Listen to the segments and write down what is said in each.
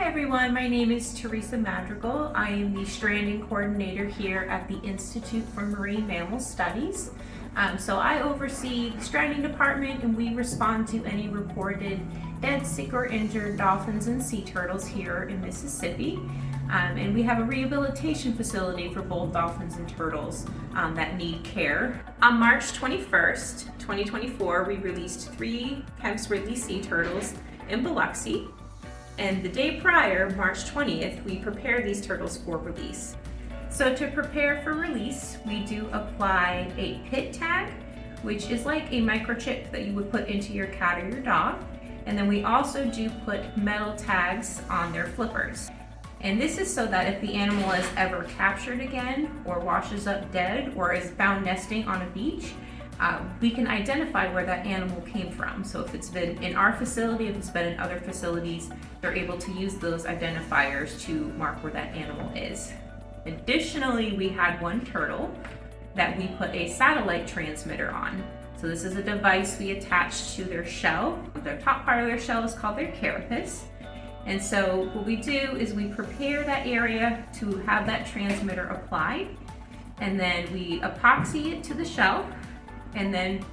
everyone, my name is Teresa Madrigal. I am the stranding coordinator here at the Institute for Marine Mammal Studies. So I oversee the stranding department, and we respond to any reported dead, sick, or injured dolphins and sea turtles here in Mississippi. And we have a rehabilitation facility for both dolphins and turtles that need care. On March 21st, 2024, we released 3 Kemp's Ridley sea turtles in Biloxi. And the day prior, March 20th, we prepared these turtles for release. So to prepare for release, we do apply a pit tag, which is like a microchip that you would put into your cat or your dog. And then we also do put metal tags on their flippers. And this is so that if the animal is ever captured again, or washes up dead, or is found nesting on a beach, we can identify where that animal came from. So if it's been in our facility, if it's been in other facilities, they're able to use those identifiers to mark where that animal is. Additionally, we had one turtle that we put a satellite transmitter on. So this is a device we attach to their shell. The top part of their shell is called their carapace. And so what we do is we prepare that area to have that transmitter applied, and then we epoxy it to the shell, and then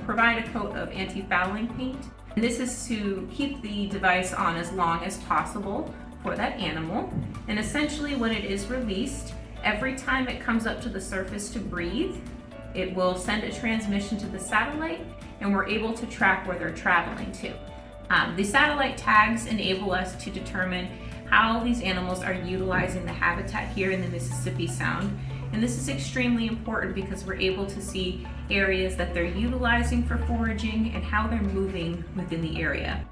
provide a coat of anti-fouling paint. And this is to keep the device on as long as possible for that animal. And essentially when it is released, every time it comes up to the surface to breathe, it will send a transmission to the satellite, and we're able to track where they're traveling to. The satellite tags enable us to determine how these animals are utilizing the habitat here in the Mississippi Sound. And this is extremely important because we're able to see areas that they're utilizing for foraging and how they're moving within the area.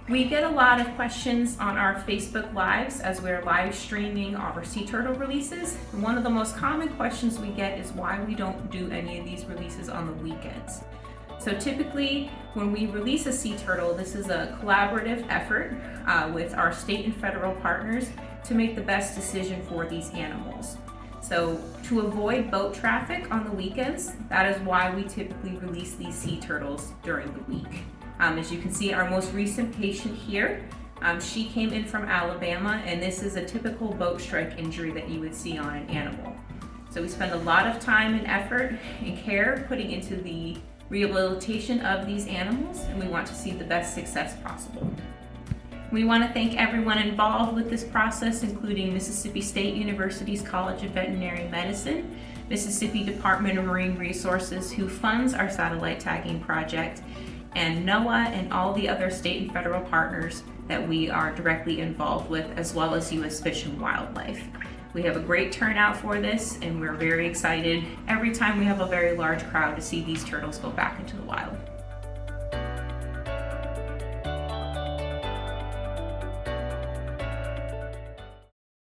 We get a lot of questions on our Facebook Lives as we're live streaming our sea turtle releases. And one of the most common questions we get is why we don't do any of these releases on the weekends. So typically when we release a sea turtle, this is a collaborative effort with our state and federal partners to make the best decision for these animals. So to avoid boat traffic on the weekends, that is why we typically release these sea turtles during the week. As you can see, our most recent patient here, she came in from Alabama, and this is a typical boat strike injury that you would see on an animal. So we spend a lot of time and effort and care putting into the rehabilitation of these animals, and we want to see the best success possible. We want to thank everyone involved with this process, including Mississippi State University's College of Veterinary Medicine, Mississippi Department of Marine Resources, who funds our satellite tagging project, and NOAA and all the other state and federal partners that we are directly involved with, as well as U.S. Fish and Wildlife. We have a great turnout for this, and we're very excited every time we have a very large crowd to see these turtles go back into the wild.